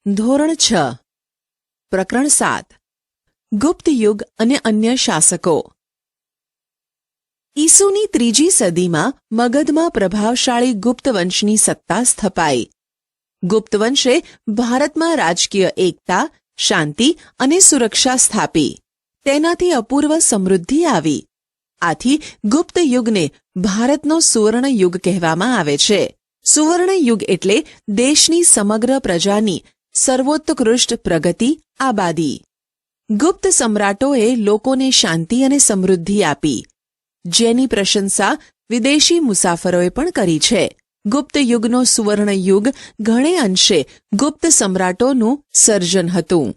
ધોરણ 6 પ્રકરણ 7 ગુપ્ત યુગ અને અન્ય શાસકો। ઈસુની 3જી સદીમાં મગધમાં પ્રભાવશાળી ગુપ્તવંશની સત્તા સ્થપાઈ। ગુપ્તવંશે ભારતમાં રાજકીય એકતા, શાંતિ અને સુરક્ષા સ્થાપી। તેનાથી અપૂર્વ સમૃદ્ધિ આવી। આથી ગુપ્ત યુગને ભારતનો સુવર્ણ યુગ કહેવામાં આવે છે। સુવર્ણ યુગ એટલે દેશની સમગ્ર પ્રજાની સર્વોત્કૃષ્ટ પ્રગતિ, આબાદી। ગુપ્ત સમ્રાટોએ લોકોને શાંતિ અને સમૃદ્ધિ આપી, જેની પ્રશંસા વિદેશી મુસાફરોએ પણ કરી છે। ગુપ્ત યુગનો સુવર્ણ યુગ ઘણે અંશે ગુપ્ત સમ્રાટોનું સર્જન હતું।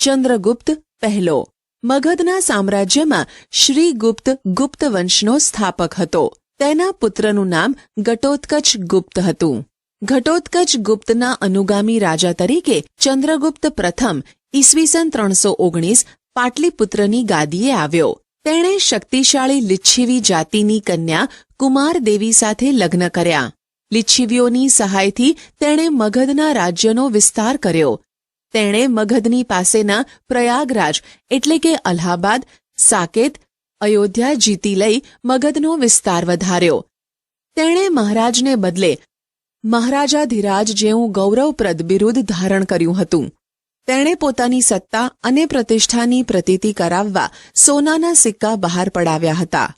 ચંદ્રગુપ્ત પહેલો મગધના સામ્રાજ્યમાં શ્રીગુપ્ત ગુપ્ત વંશનો સ્થાપક હતો। તેના પુત્રનું નામ ઘટોત્કચ ગુપ્ત હતું। ઘટોત્કચ ગુપ્તના અનુગામી રાજા તરીકે ચંદ્રગુપ્ત પ્રથમ ઈસવીસન 319 પાટલીપુત્રની ગાદીએ આવ્યો। તેણે શક્તિશાળી લિચ્છવી જાતિની કન્યા કુમારદેવી સાથે લગ્ન કર્યા। લિચ્છવીઓની સહાયથી તેણે મગધના રાજ્યનો વિસ્તાર કર્યો। તેણે મગધની પાસેના પ્રયાગરાજ એટલે કે અલ્હાબાદ, સાકેત, અયોધ્યા જીતી લઈ મગધનો વિસ્તાર વધાર્યો। તેણે મહારાજને બદલે મહારાજાધિરાજ જેવું ગૌરવપ્રદ બિરુદ ધારણ કર્યું હતું। તેણે પોતાની સત્તા અને પ્રતિષ્ઠાની પ્રતીતિ કરાવવા સોનાના સિક્કા બહાર પડાવ્યા હતા।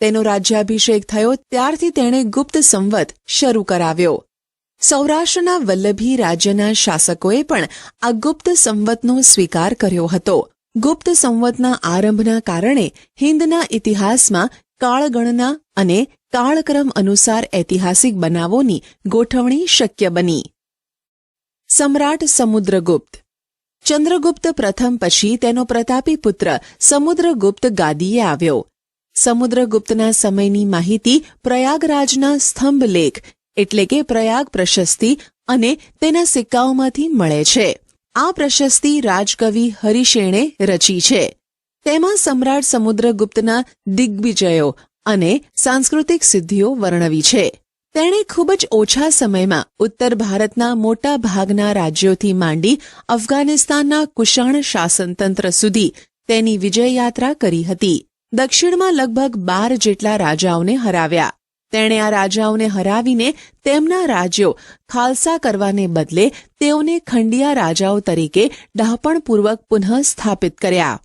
તેનો રાજ્યાભિષેક થયો ત્યારથી તેણે ગુપ્ત સંવત શરૂ કરાવ્યો। સૌરાષ્ટ્રના વલ્લભી રાજ્યના શાસકોએ પણ આ ગુપ્ત સંવતનો સ્વીકાર કર્યો હતો। ગુપ્ત સંવતના આરંભના કારણે હિંદના ઇતિહાસમાં કાળગણના અને કાળક્રમ અનુસાર ઐતિહાસિક બનાવોની ગોઠવણી શક્ય બની। સમ્રાટ સમુદ્રગુપ્ત ચંદ્રગુપ્ત પ્રથમ પછી તેનો પ્રતાપી પુત્ર સમુદ્રગુપ્ત ગાદીએ આવ્યો। સમુદ્રગુપ્તના સમયની માહિતી પ્રયાગરાજના સ્તંભલેખ એટલે કે પ્રયાગ પ્રશસ્તિ અને તેના સિક્કાઓમાંથી મળે છે। આ પ્રશસ્તિ રાજકવિ હરિશેણે રચી છે। તેમાં સમ્રાટ સમુદ્રગુપ્તના દિગ્વિજયો અને સાંસ્કૃતિક સિદ્ધિઓ વર્ણવી છે। તેણે ખૂબ જ ઓછા સમયમાં ઉત્તર ભારતના મોટા ભાગના રાજ્યોથી માંડી અફઘાનિસ્તાનના કુષાણ શાસનતંત્ર સુધી તેની વિજયયાત્રા કરી હતી। દક્ષિણમાં લગભગ 12 જેટલા રાજાઓને હરાવ્યા। તેણે આ રાજાઓને હરાવીને તેમના રાજ્યો ખાલસા કરવાને બદલે તેઓને ખંડિયા રાજાઓ તરીકે ડહાપણપૂર્વક પુનઃ સ્થાપિત કર્યા।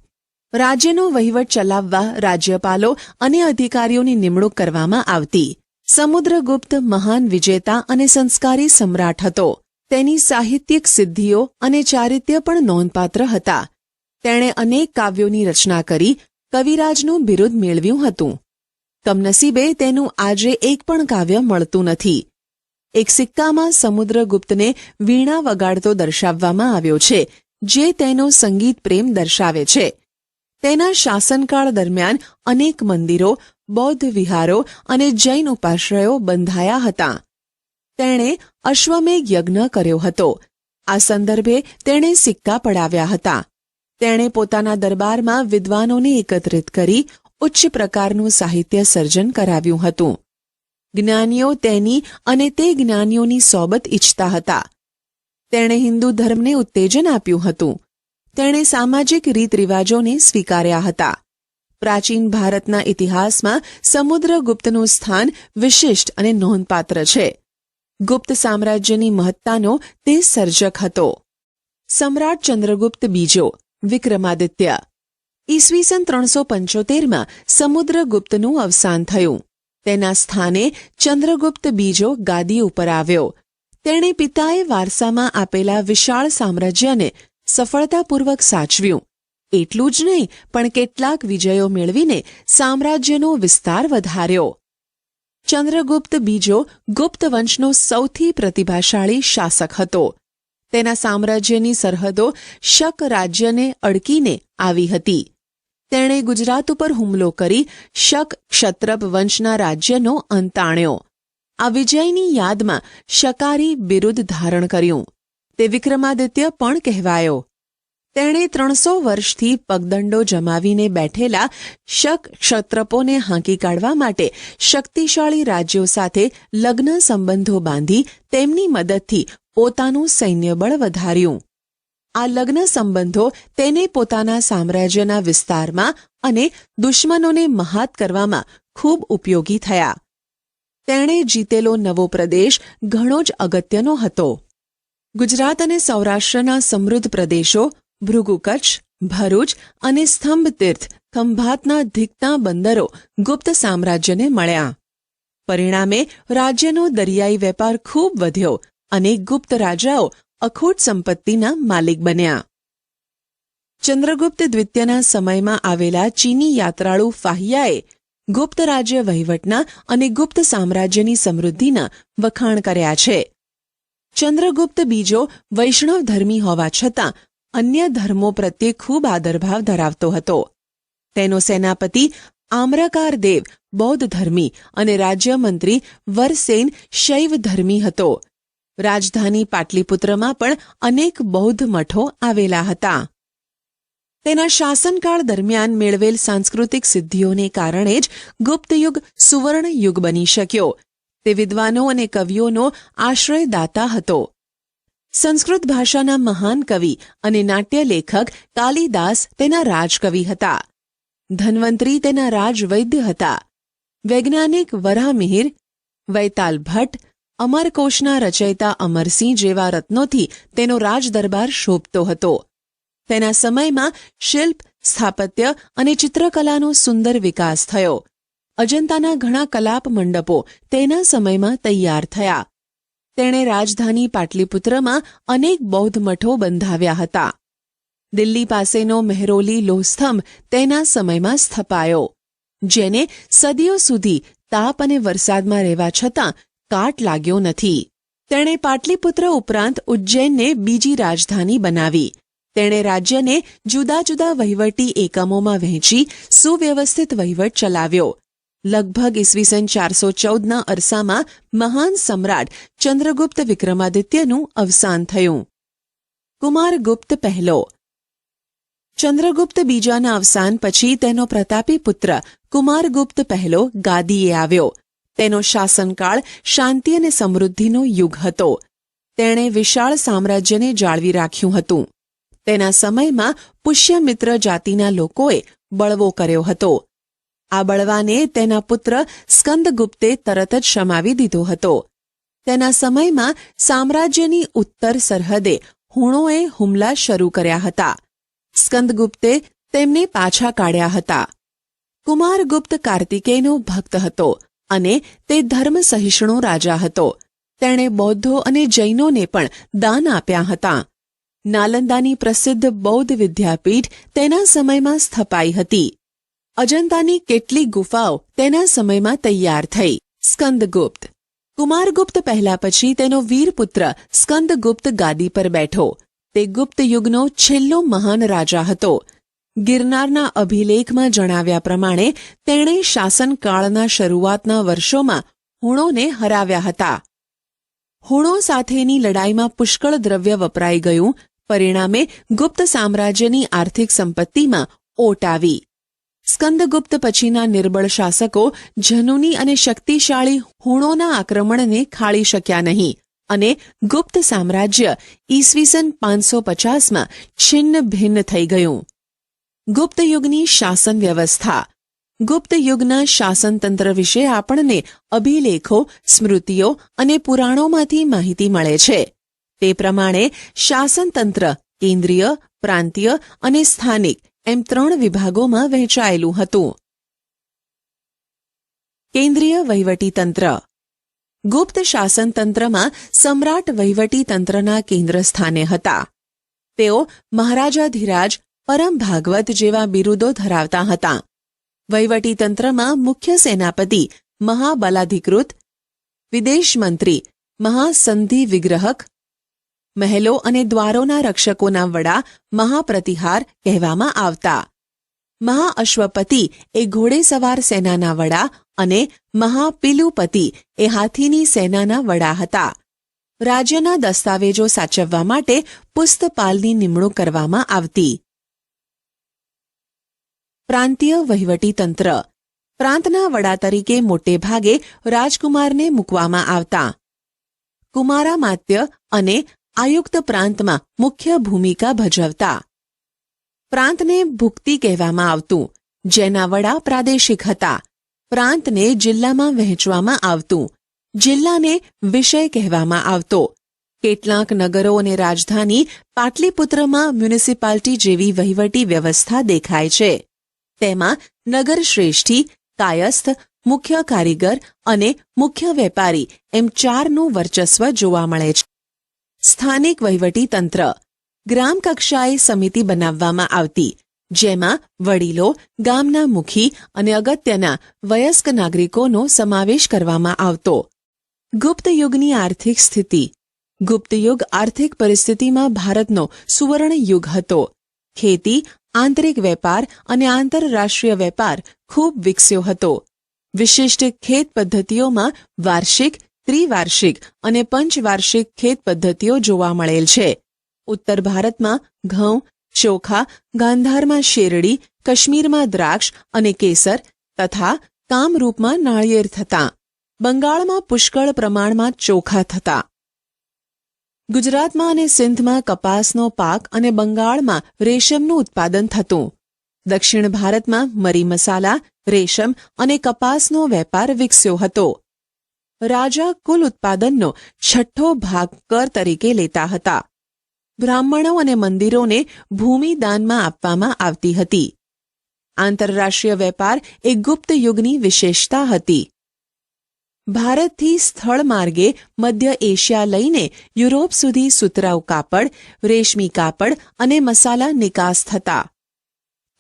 રાજ્યનો વહીવટ ચલાવવા રાજ્યપાલો અને અધિકારીઓની નિમણૂક કરવામાં આવતી। સમુદ્રગુપ્ત મહાન વિજેતા અને સંસ્કારી સમ્રાટ હતો। તેની સાહિત્યિક સિદ્ધિઓ અને ચારિત્ર્ય પણ નોંધપાત્ર હતા। તેણે અનેક કાવ્યોની રચના કરી કવિરાજનું બિરુદ મેળવ્યું હતું। કમનસીબે તેનું આજે એક પણ કાવ્ય મળતું નથી। એક સિક્કામાં સમુદ્રગુપ્તને વીણા વગાડતો દર્શાવવામાં આવ્યો છે, જે તેનો સંગીત પ્રેમ દર્શાવે છે। તેના શાસનકાળ દરમિયાન અનેક મંદિરો, બૌદ્ધ વિહારો અને જૈન ઉપાશ્રયો બંધાયા હતા। તેણે અશ્વમેઘ યજ્ઞ કર્યો હતો। આ સંદર્ભે તેણે સિક્કા પડાવ્યા હતા। તેણે પોતાના દરબારમાં વિદ્વાનોને એકત્રિત કરી ઉચ્ચ પ્રકારનું સાહિત્ય સર્જન કરાવ્યું હતું। જ્ઞાનીઓ તેની અને તે જ્ઞાનીઓની સોબત ઈચ્છતા હતા। તેણે હિન્દુ ધર્મને ઉત્તેજન આપ્યું હતું। તેણે સામાજિક રીતરિવાજોને સ્વીકાર્યા હતા। પ્રાચીન ભારતના ઇતિહાસમાં સમુદ્રગુપ્તનું સ્થાન વિશિષ્ટ અને નોંધપાત્ર છે। ગુપ્ત સામ્રાજ્યની મહત્તાનો તે સર્જક હતો। સમ્રાટ ચંદ્રગુપ્ત બીજો વિક્રમાદિત્ય ઈસવીસન 375માં સમુદ્રગુપ્તનું અવસાન થયું। તેના સ્થાને ચંદ્રગુપ્ત બીજો ગાદી ઉપર આવ્યો। તેણે પિતાએ વારસામાં આપેલા વિશાળ સામ્રાજ્યને સફળતાપૂર્વક સાચવ્યું। એટલું જ નહીં, પણ કેટલાક વિજયો મેળવીને સામ્રાજ્યનો વિસ્તાર વધાર્યો। ચંદ્રગુપ્ત બીજો ગુપ્ત વંશનો સૌથી પ્રતિભાશાળી શાસક હતો। તેના સામ્રાજ્યની સરહદો શક રાજ્યને અડકીને આવી હતી। તેણે ગુજરાત ઉપર હુમલો કરી શક ક્ષત્રપ વંશના રાજ્યનો અંત આણ્યો। આ વિજયની યાદમાં શકારી બિરુદ ધારણ કર્યું। તે વિક્રમાદિત્ય પણ કહેવાયો। તેણે 300 વર્ષથી પગદંડો જમાવીને બેઠેલા શક ક્ષત્રપોને હાંકી કાઢવા માટે શક્તિશાળી રાજ્યો સાથે લગ્ન સંબંધો બાંધી તેમની મદદથી પોતાનું સૈન્યબળ વધાર્યું। આ લગ્ન સંબંધો તેને પોતાના સામ્રાજ્યના વિસ્તારમાં અને દુશ્મનોને મહાત કરવામાં ખૂબ ઉપયોગી થયા. તેણે જીતેલો નવો પ્રદેશ ઘણો જ અગત્યનો હતો. ગુજરાત અને સૌરાષ્ટ્રના સમૃદ્ધ પ્રદેશો ભૃગુ કચ્છ, ભરૂચ અને સ્તંભ તીર્થ ખંભાતના ધીકતા બંદરો ગુપ્ત સામ્રાજ્યને મળ્યા. પરિણામે રાજ્યનો દરિયાઈ વેપાર ખૂબ વધ્યો અને ગુપ્ત રાજાઓ અખૂટ સંપત્તિના માલિક બન્યા. ચંદ્રગુપ્ત દ્વિતીયના સમયમાં આવેલા ચીની યાત્રાળુ ફાહિયાએ ગુપ્ત રાજ્ય વહીવટના અને ગુપ્ત સામ્રાજ્યની સમૃદ્ધિના વખાણ કર્યા છે. ચંદ્રગુપ્ત બીજો વૈષ્ણવ ધર્મી હોવા છતાં અન્ય ધર્મો પ્રત્યે ખૂબ આદરભાવ ધરાવતો હતો. તેનો સેનાપતિ આમ્રકાર દેવ બૌદ્ધ ધર્મી અને રાજ્યમંત્રી વરસેન શૈવ ધર્મી હતો. રાજધાની પાટલીપુત્રમાં પણ અનેક બૌદ્ધ મઠો આવેલા હતા. તેના શાસનકાળ દરમિયાન મેળવેલ સાંસ્કૃતિક સિદ્ધિઓને કારણે જ ગુપ્તયુગ સુવર્ણ યુગ બની શક્યો. તે વિદ્વાનો અને કવિઓનો આશ્રયદાતા હતો. સંસ્કૃત ભાષાના મહાન કવિ અને નાટ્ય લેખક કાલિદાસ તેના રાજકવિ હતા. ધન્વંતરી તેના રાજવૈદ્ય હતા. વૈજ્ઞાનિક વરાહમિહિર, વૈતાલ ભટ્ટ, અમરકોશના રચયિતા અમરસિંહ જેવા રત્નોથી તેનો રાજદરબાર શોભતો હતો. તેના સમયમાં શિલ્પ, સ્થાપત્ય અને ચિત્રકલાનો સુંદર વિકાસ થયો. અજંતાના ઘણા કલાપ મંડપો તેના સમયમાં તૈયાર થયા. તેણે રાજધાની પાટલીપુત્રમાં અનેક બૌદ્ધ મઠો બંધાવ્યા હતા. દિલ્હી પાસેનો મહેરોલી લોહસ્તંભ તેના સમયમાં સ્થપાયો, જેને સદીઓ સુધી તાપ અને વરસાદમાં રહેવા છતાં કાટ લાગ્યો નથી. તેણે પાટલીપુત્ર ઉપરાંત ઉજ્જૈનને બીજી રાજધાની બનાવી. તેણે રાજ્યને જુદા જુદા વહીવટી એકમોમાં વહેંચી સુવ્યવસ્થિત વહીવટ ચલાવ્યો. લગભગ ઈસવીસન 414ના અરસામાં મહાન સમ્રાટ ચંદ્રગુપ્ત વિક્રમાદિત્યનું અવસાન થયું. કુમારગુપ્ત પહેલો. ચંદ્રગુપ્ત બીજાના અવસાન પછી તેનો પ્રતાપી પુત્ર કુમારગુપ્ત પહેલો ગાદીએ આવ્યો. તેનો શાસનકાળ શાંતિ અને સમૃદ્ધિનો યુગ હતો. તેણે વિશાળ સામ્રાજ્યને જાળવી રાખ્યું હતું. તેના સમયમાં પુષ્યમિત્ર જાતિના લોકોએ બળવો કર્યો હતો. આ બળવાને તેના પુત્ર સ્કંદગુપ્તે તરત જ શમાવી દીધો હતો. તેના સમયમાં સામ્રાજ્યની ઉત્તર સરહદે હુણોએ હુમલા શરૂ કર્યા હતા. સ્કંદગુપ્તે તેમને પાછા કાઢ્યા હતા. કુમારગુપ્ત કાર્તિકેયનો ભક્ત હતો અને તે ધર્મ સહિષ્ણુ રાજા હતો. તેણે બૌદ્ધો અને જૈનોને પણ દાન આપ્યા હતા. નાલંદાની પ્રસિદ્ધ બૌદ્ધ વિદ્યાપીઠ તેના સમયમાં સ્થપાઈ હતી. અજંતાની કેટલીક ગુફાઓ તેના સમયમાં તૈયાર થઈ. સ્કંદગુપ્ત. કુમારગુપ્ત પહેલા પછી તેનો વીરપુત્ર સ્કંદગુપ્ત ગાદી પર બેઠો. તે ગુપ્ત યુગનો છેલ્લો મહાન રાજા હતો. ગિરનારના અભિલેખમાં જણાવ્યા પ્રમાણે તેણે શાસનકાળના શરૂઆતના વર્ષોમાં હુણોને હરાવ્યા હતા. હુણો સાથેની લડાઈમાં પુષ્કળ દ્રવ્ય વપરાઈ ગયું. પરિણામે ગુપ્ત સામ્રાજ્યની આર્થિક સંપત્તિમાં ઓટ આવી. સ્કંદગુપ્ત પછીના નિર્બળ શાસકો જનુની અને શક્તિશાળી હુણોના આક્રમણને ખાળી શક્યા નહીં અને ગુપ્ત સામ્રાજ્ય ઈસવીસન 550માં છિન્ન ભિન્ન થઈ ગયું. ગુપ્ત યુગની શાસન વ્યવસ્થા. ગુપ્ત યુગના શાસનતંત્ર વિશે આપણને અભિલેખો, સ્મૃતિઓ અને પુરાણોમાંથી માહિતી મળે છે. તે પ્રમાણે શાસનતંત્ર કેન્દ્રીય, પ્રાંતીય અને સ્થાનિક એમ 3 વિભાગોમાં વહેંચાયેલું હતું. કેન્દ્રીય વહીવટીતંત્ર. ગુપ્ત શાસનતંત્રમાં સમ્રાટ વહીવટીતંત્રના કેન્દ્રસ્થાને હતા. તેઓ મહારાજાધિરાજ, પરમ ભાગવત જેવા બિરુદો ધરાવતા હતા. વહીવટીતંત્રમાં મુખ્ય સેનાપતિ મહાબલાધિકૃત, વિદેશ મંત્રી મહાસંધિ વિગ્રહક, મહેલો અને દ્વારોના રક્ષકોના વડા મહાપ્રતિહાર કહેવામાં આવતા. મહાઅશ્વપતિ એ ઘોડેસવાર સેનાના વડા અને મહાપિલુપતિ એ હાથીની સેનાના વડા હતા. રાજ્યના દસ્તાવેજો સાચવવા માટે પુસ્તપાલની નિમણૂક કરવામાં આવતી. પ્રાંતીય વહીવટીતંત્ર. પ્રાંતના વડા તરીકે મોટે ભાગે રાજકુમારને મૂકવામાં આવતા. કુમારામાત્ય અને આયુક્ત પ્રાંતમાં મુખ્ય ભૂમિકા ભજવતા. પ્રાંતને ભુક્તિ કહેવામાં આવતું, જેના વડા પ્રાદેશિક હતા. પ્રાંતને જિલ્લામાં વહેંચવામાં આવતું. જિલ્લાને વિષય કહેવામાં આવતો. કેટલાક નગરો અને રાજધાની પાટલીપુત્રમાં મ્યુનિસિપાલિટી જેવી વહીવટી વ્યવસ્થા દેખાય છે. તેમાં નગર શ્રેષ્ઠી, કાયસ્થ, મુખ્ય કારીગર અને મુખ્ય વેપારી એમ 4નું વર્ચસ્વ જોવા મળે છે. સ્થાનિક વહીવટી તંત્ર. ગ્રામ કક્ષાએ સમિતિ બનાવવામાં આવતી, જેમાં વડીલો, ગામના મુખી અને અગત્યના વયસ્ક નાગરિકોનો સમાવેશ કરવામાં આવતો. ગુપ્ત યુગની આર્થિક સ્થિતિ. ગુપ્ત યુગ આર્થિક પરિસ્થિતિમાં ભારતનો સુવર્ણ યુગ હતો. ખેતી, આંતરિક વેપાર અને આંતરરાષ્ટ્રીય વેપાર ખૂબ વિકસ્યો હતો. વિશિષ્ટ ખેત પદ્ધતિઓમાં વાર્ષિક, ત્રિવાર્ષિક અને પંચવાર્ષિક ખેત પદ્ધતિઓ જોવા મળેલ છે. ઉત્તર ભારતમાં ઘઉં, ચોખા, ગાંધારમાં શેરડી, કાશ્મીરમાં દ્રાક્ષ અને કેસર તથા કામરૂપમાં નાળિયેર થતાં. બંગાળમાં પુષ્કળ પ્રમાણમાં ચોખા થતા. ગુજરાતમાં અને સિંધમાં કપાસનો પાક અને બંગાળમાં રેશમનું ઉત્પાદન થતું. દક્ષિણ ભારતમાં મરી મસાલા, રેશમ અને કપાસનો વેપાર વિકસ્યો હતો. રાજા કુલ ઉત્પાદનનો 6ઠ્ઠો ભાગ કર તરીકે લેતા હતા. બ્રાહ્મણો અને મંદિરોને ભૂમિ દાનમાં આપવામાં આવતી હતી. આંતરરાષ્ટ્રીય વેપાર એ ગુપ્ત યુગની વિશેષતા હતી. ભારતથી સ્થળ માર્ગે મધ્ય એશિયા લઈને યુરોપ સુધી સુતરાઉ કાપડ, રેશમી કાપડ અને મસાલા નિકાસ થતા.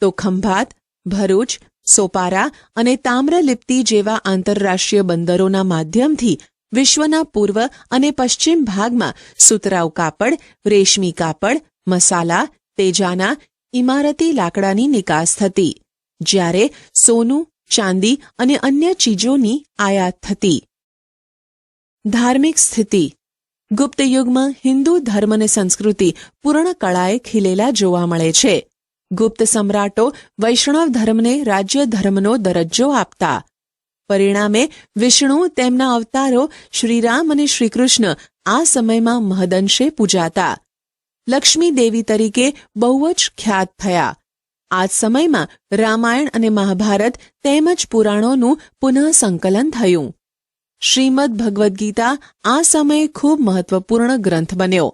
તો ખંભાત, ભરૂચ, સોપારા અને તામ્રલિપ્તિ જેવા આંતરરાષ્ટ્રીય બંદરોના માધ્યમથી વિશ્વના પૂર્વ અને પશ્ચિમ ભાગમાં સુતરાઉ કાપડ, રેશમી કાપડ, મસાલા, તેજાના, ઇમારતી લાકડાની નિકાસ થતી, જ્યારે સોનું, ચાંદી અને અન્ય ચીજોની આયાત થતી. ધાર્મિક સ્થિતિ. ગુપ્ત યુગમાં હિન્દુ ધર્મ અને સંસ્કૃતિ પૂર્ણ કળાએ ખીલેલા જોવા મળે છે. ગુપ્ત સમ્રાટો વૈષ્ણવ ધર્મને રાજ્ય ધર્મનો દરજ્જો આપતા. પરિણામે વિષ્ણુ, તેમના અવતારો શ્રીરામ અને શ્રીકૃષ્ણ આ સમયમાં મહદંશે પૂજાતા. લક્ષ્મી દેવી તરીકે બહુ જ ખ્યાત થયા. આ સમયમાં રામાયણ અને મહાભારત તેમજ પુરાણોનું પુનઃ સંકલન થયું. શ્રીમદ ભગવદ્ ગીતા આ સમયે ખૂબ મહત્વપૂર્ણ ગ્રંથ બન્યો.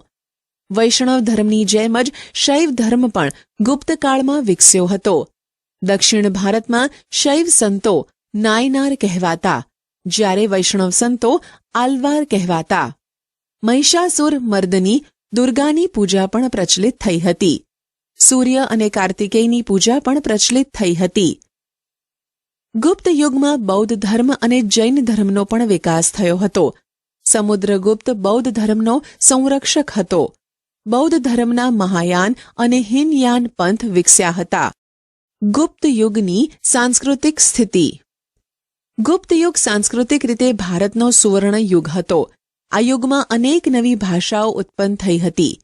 વૈષ્ણવ ધર્મની જેમ જ શૈવ ધર્મ પણ ગુપ્તકાળમાં વિકસ્યો હતો. દક્ષિણ ભારતમાં શૈવ સંતો નાયનાર કહેવાતા, જ્યારે વૈષ્ણવ સંતો આલ્વાર કહેવાતા. મહિષાસુર મર્દની દુર્ગાની પૂજા પણ પ્રચલિત થઈ હતી. સૂર્ય અને કાર્તિકેયની પૂજા પણ પ્રચલિત થઈ હતી. ગુપ્ત યુગમાં બૌદ્ધ ધર્મ અને જૈન ધર્મનો પણ વિકાસ થયો હતો. સમુદ્રગુપ્ત બૌદ્ધ ધર્મનો સંરક્ષક હતો. બૌદ્ધ ધર્મના મહાયાન અને હિનયાન પંથ વિકસ્યા હતા. ગુપ્ત યુગની સાંસ્કૃતિક સ્થિતિ. ગુપ્ત યુગ સાંસ્કૃતિક રીતે ભારતનો સુવર્ણ યુગ હતો. આ યુગમાં અનેક નવી ભાષાઓ ઉત્પન્ન થઈ હતી.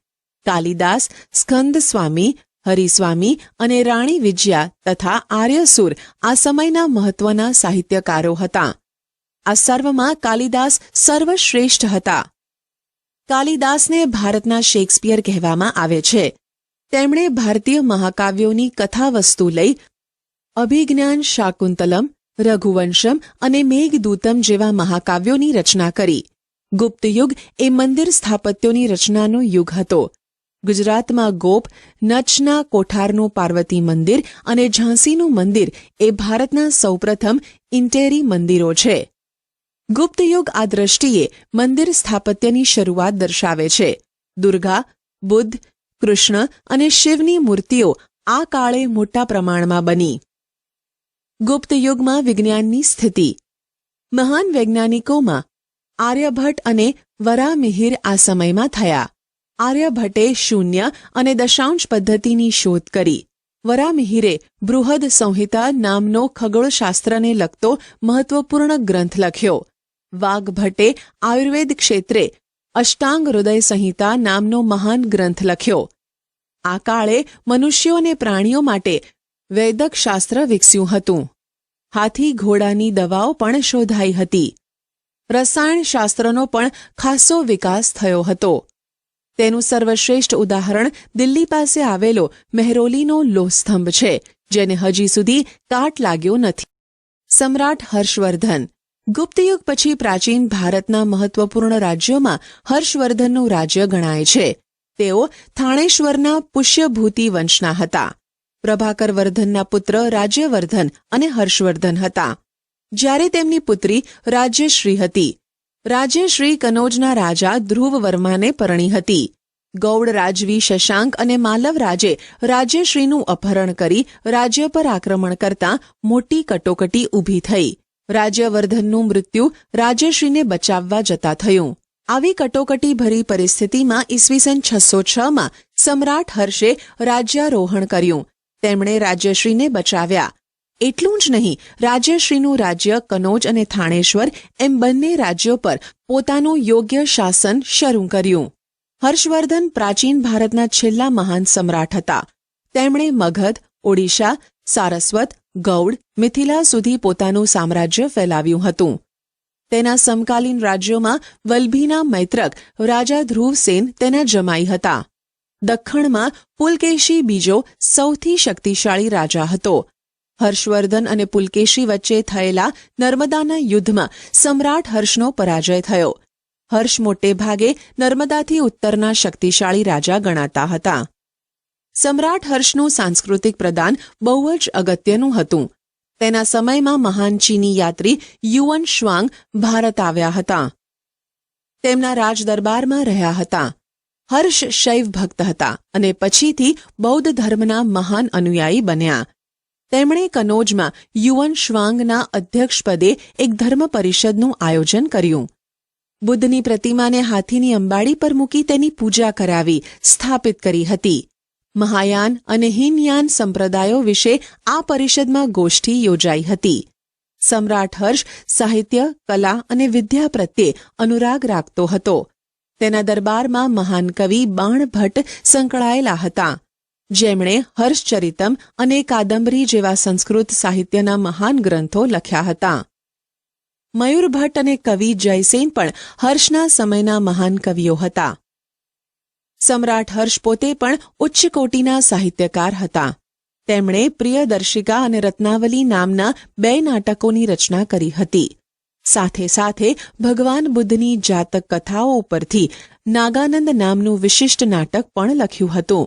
કાલિદાસ, સ્કંદ સ્વામી, હરિસ્વામી અને રાણી વિજયા તથા આર્યસુર આ સમયના મહત્વના સાહિત્યકારો હતા. આ સર્વમાં કાલિદાસ સર્વશ્રેષ્ઠ હતા. કાલિદાસને ભારતના શેક્સપિયર કહેવામાં આવે છે. તેમણે ભારતીય મહાકાવ્યોની કથાવસ્તુ લઈ અભિજ્ઞાન શાકુંતલમ, રઘુવંશમ અને મેઘદૂતમ જેવા મહાકાવ્યોની રચના કરી. ગુપ્ત યુગ એ મંદિર સ્થાપત્યોની રચનાનો યુગ હતો. ગુજરાતમાં ગોપ, નચના કોઠારનું પાર્વતી મંદિર અને ઝાંસીનું મંદિર એ ભારતના સૌપ્રથમ ઇન્ટેરી મંદિરો છે. ગુપ્ત યુગ આ દ્રષ્ટિએ મંદિર સ્થાપત્યની શરૂઆત દર્શાવે છે. દુર્ગા, બુદ્ધ, કૃષ્ણ અને શિવની મૂર્તિઓ આ કાળે મોટા પ્રમાણમાં બની. ગુપ્ત યુગમાં વિજ્ઞાનની સ્થિતિ. મહાન વૈજ્ઞાનિકોમાં આર્યભટ્ટ અને વરામિહિર આ સમયમાં થયા. આર્યભટ્ટે શૂન્ય અને દશાંશ પદ્ધતિની શોધ કરી. વરામિહિરે બૃહદ સંહિતા નામનો ખગોળશાસ્ત્રને લગતો મહત્વપૂર્ણ ગ્રંથ લખ્યો. વાઘભટ્ટે આયુર્વેદ ક્ષેત્રે અષ્ટાંગ હૃદય સંહિતા નામનો મહાન ગ્રંથ લખ્યો. આ કાળે મનુષ્યો અને પ્રાણીઓ માટે વૈદક શાસ્ત્ર વિકસ્યું હતું. હાથી ઘોડાની દવાઓ પણ શોધાઈ હતી. રસાયણશાસ્ત્રનો પણ ખાસો વિકાસ થયો હતો. તેનું સર્વશ્રેષ્ઠ ઉદાહરણ દિલ્હી પાસે આવેલો મહેરોલીનો લોહસ્તંભ છે, જેને હજી સુધી કાટ લાગ્યો નથી. સમ્રાટ હર્ષવર્ધન. ગુપ્તયુગ પછી પ્રાચીન ભારતના મહત્વપૂર્ણ રાજ્યોમાં હર્ષવર્ધનનું રાજ્ય ગણાય છે. તેઓ થાણેશ્વરના પુષ્યભૂતિ વંશના હતા. પ્રભાકર વર્ધનના પુત્ર રાજ્યવર્ધન અને હર્ષવર્ધન હતા, જ્યારે તેમની પુત્રી રાજ્યશ્રી હતી. રાજ્યશ્રી કનોજના રાજા ધ્રુવવર્માને પરણી હતી. ગૌડ રાજવી શશાંક અને માલવ રાજે રાજ્યશ્રીનું અપહરણ કરી રાજ્ય પર આક્રમણ કરતા મોટી કટોકટી ઊભી થઈ. રાજ્યવર્ધનનું મૃત્યુ રાજ્યશ્રીને બચાવવા જતા થયું. આવી કટોકટીભરી પરિસ્થિતિમાં ઈસવીસન 606માં સમ્રાટ હર્ષે રાજ્યારોહણ કર્યું. તેમણે રાજ્યશ્રીને બચાવ્યા. એટલું જ નહીં, રાજ્યશ્રીનું રાજ્ય કનોજ અને થાણેશ્વર એમ બંને રાજ્યો પર પોતાનું યોગ્ય શાસન શરૂ કર્યું. હર્ષવર્ધન પ્રાચીન ભારતના છેલ્લા મહાન સમ્રાટ હતા. તેમણે મગધ, ઓડિશા, સારસ્વત, ગૌડ, મિથિલા સુધી પોતાનું સામ્રાજ્ય ફેલાવ્યું હતું. તેના સમકાલીન રાજ્યોમાં વલ્ભીના મૈત્રક રાજા ધ્રુવસેન તેના જમાઈ હતા. દખ્ખણમાં પુલકેશી બીજો સૌથી શક્તિશાળી રાજા હતો. હર્ષવર્ધન અને પુલકેશી વચ્ચે થયેલા નર્મદાના યુદ્ધમાં સમ્રાટ હર્ષનો પરાજય થયો. હર્ષ મોટે ભાગે નર્મદાથી ઉત્તરના શક્તિશાળી રાજા ગણાતા હતા. સમ્રાટ હર્ષનું સાંસ્કૃતિક પ્રદાન બહુ જ અગત્યનું હતું. તેના સમયમાં મહાન ચીની યાત્રી યુઅન શ્વાંગ ભારત આવ્યા હતા. તેમના રાજદરબારમાં રહ્યા હતા. હર્ષ શૈવ ભક્ત હતા અને પછીથી બૌદ્ધ ધર્મના મહાન અનુયાયી બન્યા. તેમણે કનોજમાં યુઅન શ્વાંગના અધ્યક્ષપદે એક ધર્મ પરિષદનું આયોજન કર્યું. બુદ્ધની પ્રતિમાને હાથીની અંબાડી પર મૂકી તેની પૂજા કરાવી સ્થાપિત કરી હતી. મહાયાન અને હીનયાન સંપ્રદાયો વિશે આ પરિષદમાં ગોષ્ઠી યોજાઈ હતી. સમ્રાટ હર્ષ સાહિત્ય, કલા અને વિદ્યા પ્રત્યે અનુરાગ રાખતો હતો. તેના દરબારમાં મહાન કવિ બાણભટ્ટ સંકળાયેલા હતા, જેમણે હર્ષચરિતમ અને કાદંબરી જેવા સંસ્કૃત સાહિત્યના મહાન ગ્રંથો લખ્યા હતા. મયુરભટ્ટ અને કવિ જયસેન પણ હર્ષના સમયના મહાન કવિઓ હતા. સમ્રાટ હર્ષ પોતે પણ ઉચ્ચ કોટીના સાહિત્યકાર હતા. તેમણે પ્રિયદર્શિકા અને રત્નાવલી નામના 2 નાટકોની રચના કરી હતી. સાથે સાથે ભગવાન બુદ્ધની જાતક કથાઓ ઉપરથી નાગાનંદ નામનું વિશિષ્ટ નાટક પણ લખ્યું હતું.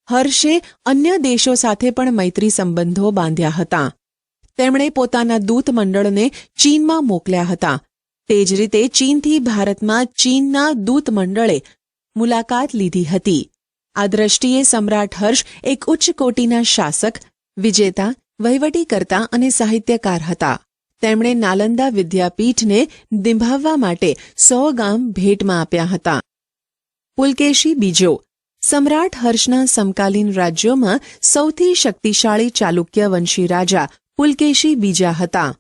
હર્ષે અન્ય દેશો સાથે પણ મૈત્રી સંબંધો બાંધ્યા હતા. તેમણે પોતાના દૂત મંડળને ચીનમાં મોકલ્યા હતા. તે જ રીતે ચીનથી ભારતમાં ચીનના દૂત મંડળે મુલાકાત લીધી હતી. આ દ્રષ્ટિએ સમ્રાટ હર્ષ એક ઉચ્ચ કોટીના શાસક, વિજેતા, વહીવટીકર્તા અને સાહિત્યકાર હતા. તેમણે નાલંદા વિદ્યાપીઠને નિભાવવા માટે 100 ગામ ભેટમાં આપ્યા હતા. પુલકેશી બીજો. સમ્રાટ હર્ષના સમકાલીન રાજ્યોમાં સૌથી શક્તિશાળી ચાલુક્ય વંશી રાજા પુલકેશી બીજા હતા.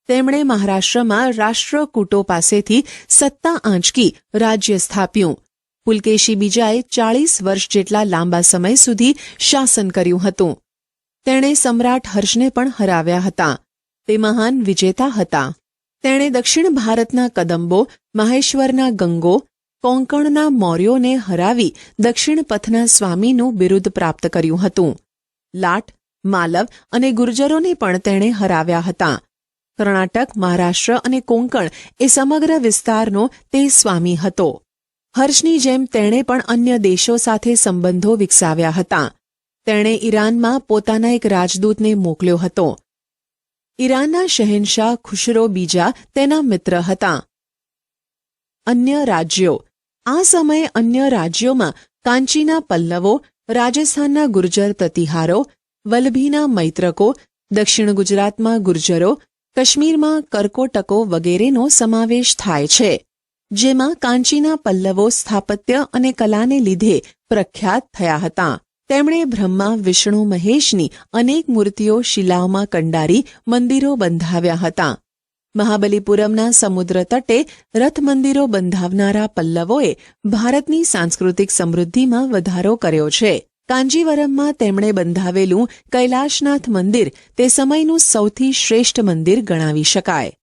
તેમણે મહારાષ્ટ્રમાં રાષ્ટ્રકૂટો પાસેથી સત્તા આંચકી રાજ્ય સ્થાપ્યું. પુલકેશી બીજાએ 40 વર્ષ જેટલા લાંબા સમય સુધી શાસન કર્યું હતું. તેણે સમ્રાટ હર્ષને પણ હરાવ્યા હતા. તે મહાન વિજેતા હતા. તેણે દક્ષિણ ભારતના કદંબો, માહેશ્વરના ગંગો, કોંકણના મૌર્યોને હરાવી દક્ષિણ પથના સ્વામીનું બિરુદ પ્રાપ્ત કર્યું હતું. લાટ, માલવ અને ગુર્જરોને પણ તેણે હરાવ્યા હતા. કર્ણાટક, મહારાષ્ટ્ર અને કોંકણ એ સમગ્ર વિસ્તારનો તે સ્વામી હતો. હર્ષની જેમ તેણે પણ અન્ય દેશો સાથે સંબંધો વિકસાવ્યા હતા. તેણે ઈરાનમાં પોતાના એક રાજદૂતને મોકલ્યો હતો. ઈરાનના શહેનશાહ ખુશરો બીજા તેના મિત્ર હતા. અન્ય રાજ્યો. આ સમયે અન્ય રાજ્યોમાં કાંચીના પલ્લવો, રાજસ્થાનના ગુર્જર પ્રતિહારો, વલ્ભીના મૈત્રકો, દક્ષિણ ગુજરાતમાં ગુર્જરો, કાશ્મીરમાં કરકોટકો વગેરેનો સમાવેશ થાય છે, જેમાં કાંચીના પલ્લવો સ્થાપત્ય અને કલાને લીધે પ્રખ્યાત થયા હતા. તેમણે બ્રહ્મા, વિષ્ણુ, મહેશની અનેક મૂર્તિઓ શિલાઓમાં કંડારી મંદિરો બંધાવ્યા હતા. મહાબલીપુરમના સમુદ્ર તટે રથ મંદિરો બંધાવનારા પલ્લવોએ ભારતની સાંસ્કૃતિક સમૃદ્ધિમાં વધારો કર્યો છે. કાંજીવરમમાં તેમણે બંધાવેલું કૈલાશનાથ મંદિર તે સમયનું સૌથી શ્રેષ્ઠ મંદિર ગણાવી શકાય.